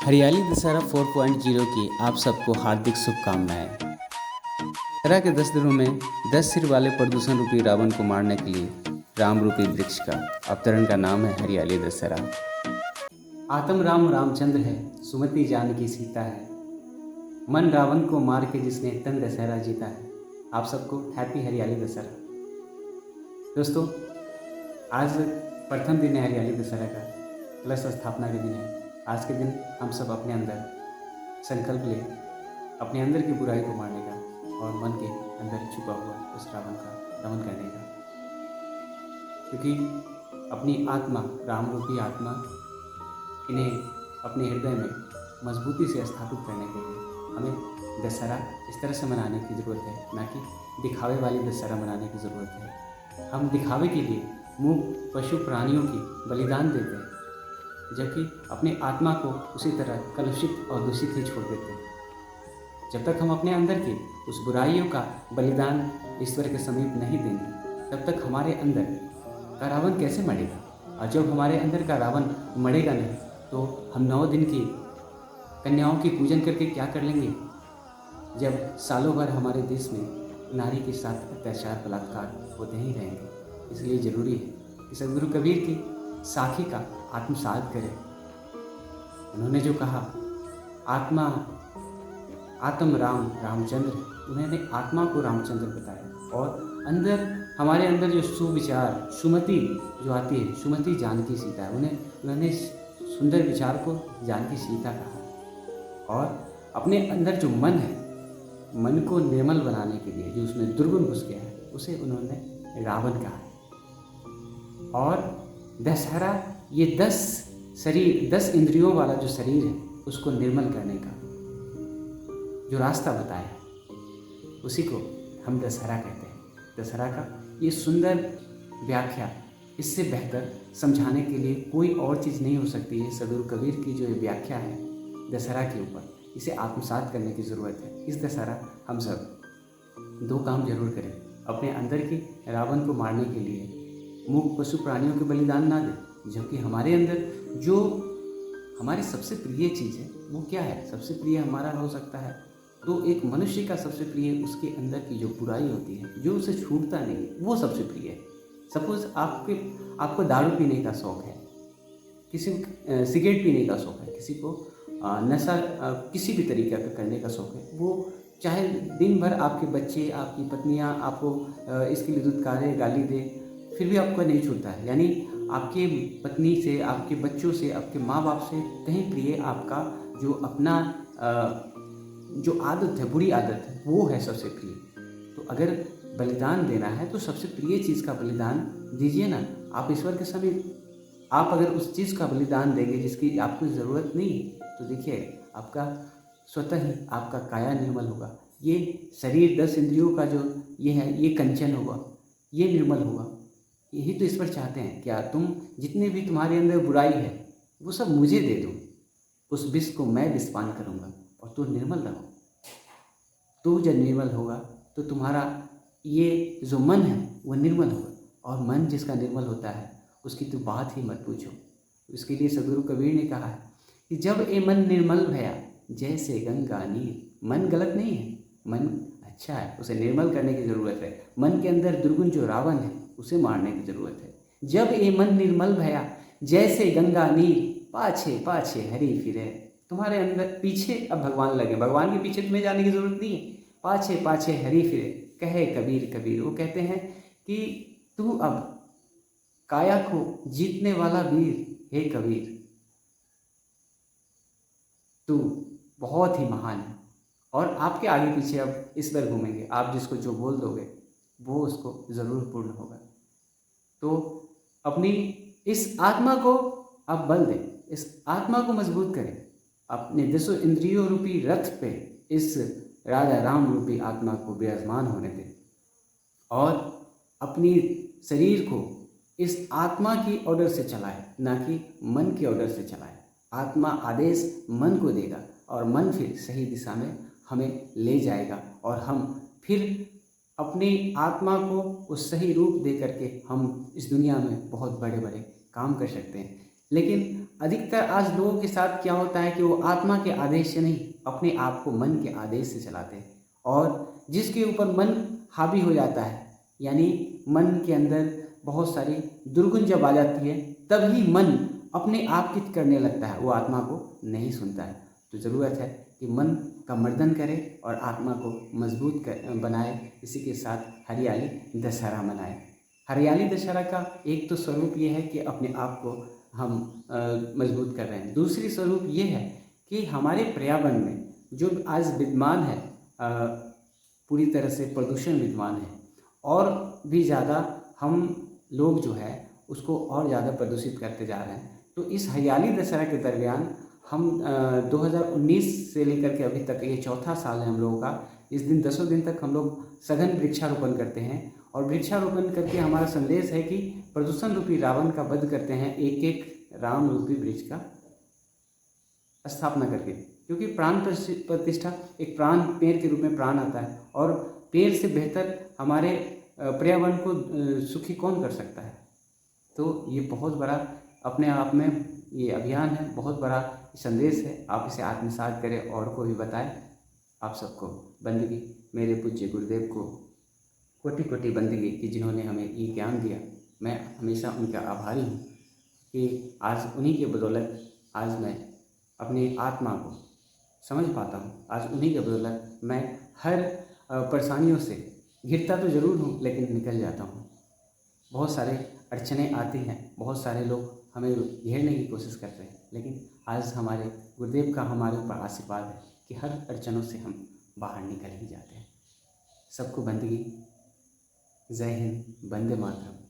हरियाली दशहरा 4.0 की आप सबको हार्दिक शुभकामनाएं। दशहरा के 10 दिनों में 10 सिर वाले प्रदूषण रूपी रावण को मारने के लिए राम रूपी वृक्ष का अवतरण का नाम है हरियाली दशहरा। आत्म राम रामचंद्र है, सुमति जानकी सीता है, मन रावण को मार के जिसने तन दशहरा जीता है। आप सबको हैप्पी हरियाली दशहरा। दोस्तों, आज प्रथम दिन है हरियाली दशहरा का, कलश स्थापना के दिन है। आज के दिन हम सब अपने अंदर संकल्प लें अपने अंदर की बुराई को मारने का और मन के अंदर छुपा हुआ उस रावण का दमन करने का, क्योंकि अपनी आत्मा, राम रूपी आत्मा, इन्हें अपने हृदय में मजबूती से स्थापित करने के लिए हमें दशहरा इस तरह से मनाने की ज़रूरत है, ना कि दिखावे वाली दशहरा मनाने की ज़रूरत है। हम दिखावे के लिए मूक पशु प्राणियों की बलिदान देते हैं, जबकि अपने आत्मा को उसी तरह कलुषित और दूषित ही छोड़ देते हैं। जब तक हम अपने अंदर की उस बुराइयों का बलिदान ईश्वर के समीप नहीं देंगे, तब तक हमारे अंदर का रावण कैसे मरेगा। और जब हमारे अंदर का रावण मरेगा नहीं, तो हम 9 दिन की कन्याओं की पूजन करके क्या कर लेंगे, जब सालों भर हमारे देश में नारी के साथ अत्याचार बलात्कार होते ही रहेंगे। इसलिए ज़रूरी है कि सदगुरु कबीर की साखी का आत्मसात करें। उन्होंने जो कहा, आत्मा आत्म राम रामचंद्र, उन्होंने आत्मा को रामचंद्र बताया और अंदर हमारे अंदर जो सुविचार, सुमति जो आती है, सुमति जानकी सीता है, उन्होंने सुंदर विचार को जानकी सीता कहा। और अपने अंदर जो मन है, मन को निर्मल बनाने के लिए जो उसमें दुर्गुण घुस गया है, उसे उन्होंने रावण कहा है। और दशहरा ये 10 इंद्रियों वाला जो शरीर है, उसको निर्मल करने का जो रास्ता बताया है, उसी को हम दशहरा कहते हैं। दशहरा का ये सुंदर व्याख्या, इससे बेहतर समझाने के लिए कोई और चीज़ नहीं हो सकती है। सदगुरु कबीर की जो ये व्याख्या है दशहरा के ऊपर, इसे आत्मसात करने की ज़रूरत है। इस दशहरा हम सब 2 काम जरूर करें। अपने अंदर की रावण को मारने के लिए मूक पशु प्राणियों के बलिदान ना दें, जबकि हमारे अंदर जो हमारी सबसे प्रिय चीज़ है वो क्या है। सबसे प्रिय हमारा हो सकता है, तो एक मनुष्य का सबसे प्रिय उसके अंदर की जो बुराई होती है, जो उसे छूटता नहीं, वो सबसे प्रिय है। सपोज आपको दारू पीने का शौक़ है, किसी को सिगरेट पीने का शौक़ है, किसी को नशा किसी भी तरीके का करने का शौक़ है। वो चाहे दिन भर आपके बच्चे, आपकी पत्नियाँ आपको इसके लिए दुत्कारे गाली दे, फिर भी आपको नहीं छूटता है। यानी आपके पत्नी से, आपके बच्चों से, आपके माँ बाप से कहीं प्रिय आपका जो अपना जो आदत है, बुरी आदत है, वो है सबसे प्रिय। तो अगर बलिदान देना है तो सबसे प्रिय चीज़ का बलिदान दीजिए ना। आप ईश्वर के समीप आप अगर उस चीज़ का बलिदान देंगे जिसकी आपको ज़रूरत नहीं है, तो देखिए आपका स्वतः ही आपका काया निर्मल होगा। ये शरीर 10 इंद्रियों का जो ये है, ये कंचन होगा, ये निर्मल होगा। यही तो ईश्वर चाहते हैं। क्या तुम जितने भी तुम्हारे अंदर बुराई है वो सब मुझे दे दो, उस विष को मैं विषपान करूँगा और तू निर्मल रहो। तू जब निर्मल होगा तो तुम्हारा ये जो मन है वो निर्मल होगा, और मन जिसका निर्मल होता है उसकी तो बात ही मत पूछो। इसके लिए सदगुरु कबीर ने कहा है कि जब ये मन निर्मल भया जैसे गंगा नीर। मन गलत नहीं है, मन अच्छा है, उसे निर्मल करने की ज़रूरत है। मन के अंदर दुर्गुण जो रावण है उसे मारने की ज़रूरत है। जब ये मन निर्मल भया जैसे गंगा नीर, पाछे पाछे हरि फिरे। तुम्हारे अंदर पीछे अब भगवान लगे, भगवान के पीछे तुम्हें जाने की ज़रूरत नहीं है। पाछे पाछे हरि फिरे, कहे कबीर कबीर। वो कहते हैं कि तू अब काया को जीतने वाला वीर, हे कबीर, तू बहुत ही महान है। और आपके आगे पीछे अब ईश्वर घूमेंगे। आप जिसको जो बोल दोगे वो उसको ज़रूर पूर्ण होगा। तो अपनी इस आत्मा को आप बल दें, इस आत्मा को मजबूत करें। अपने 10 इंद्रियों रूपी रथ पे इस राजा राम रूपी आत्मा को विराजमान होने दें, और अपनी शरीर को इस आत्मा की ऑर्डर से चलाएं, ना कि मन के ऑर्डर से चलाएं। आत्मा आदेश मन को देगा और मन फिर सही दिशा में हमें ले जाएगा, और हम फिर अपनी आत्मा को उस सही रूप दे करके हम इस दुनिया में बहुत बड़े बड़े काम कर सकते हैं। लेकिन अधिकतर आज लोगों के साथ क्या होता है कि वो आत्मा के आदेश से नहीं, अपने आप को मन के आदेश से चलाते हैं। और जिसके ऊपर मन हावी हो जाता है, यानी मन के अंदर बहुत सारी दुर्गुण जब आ जाती है, तभी मन अपने आप कित करने लगता है, वो आत्मा को नहीं सुनता है। तो ज़रूरत है कि मन का मर्दन करे और आत्मा को मजबूत बनाए। इसी के साथ हरियाली दशहरा मनाए। हरियाली दशहरा का एक तो स्वरूप ये है कि अपने आप को हम मजबूत कर रहे हैं। दूसरी स्वरूप ये है कि हमारे पर्यावरण में जो आज विद्यमान है, पूरी तरह से प्रदूषण विद्यमान है, और भी ज़्यादा हम लोग जो है उसको और ज़्यादा प्रदूषित करते जा रहे हैं। तो इस हरियाली दशहरा के दरमियान हम 2019 से लेकर के अभी तक ये चौथा साल है हम लोगों का। इस दिन 10 दिन तक हम लोग सघन वृक्षारोपण करते हैं, और वृक्षारोपण करके हमारा संदेश है कि प्रदूषण रूपी रावण का वध करते हैं, एक एक राम रूपी वृक्ष का स्थापना करके। क्योंकि प्राण प्रतिष्ठा, एक प्राण पेड़ के रूप में प्राण आता है, और पेड़ से बेहतर हमारे पर्यावरण को सुखी कौन कर सकता है। तो ये बहुत बड़ा अपने आप में ये अभियान है, बहुत बड़ा संदेश है। आप इसे आत्मसात करें और को भी बताएं। आप सबको बंदगी, मेरे पूज्य गुरुदेव को कोटि कोटि बंदगी कि जिन्होंने हमें ये ज्ञान दिया। मैं हमेशा उनका आभारी हूँ कि आज उन्हीं के बदौलत आज मैं अपनी आत्मा को समझ पाता हूँ। आज उन्हीं के बदौलत मैं हर परेशानियों से घिरता तो ज़रूर हूँ, लेकिन निकल जाता हूँ। बहुत सारे अड़चने आती हैं, बहुत सारे लोग हमें घेरने की कोशिश करते हैं, लेकिन आज हमारे गुरुदेव का हमारे ऊपर आशीर्वाद है कि हर अड़चनों से हम बाहर निकल ही जाते हैं। सबको बंदगी। जय हिंद, वंदे मातरम।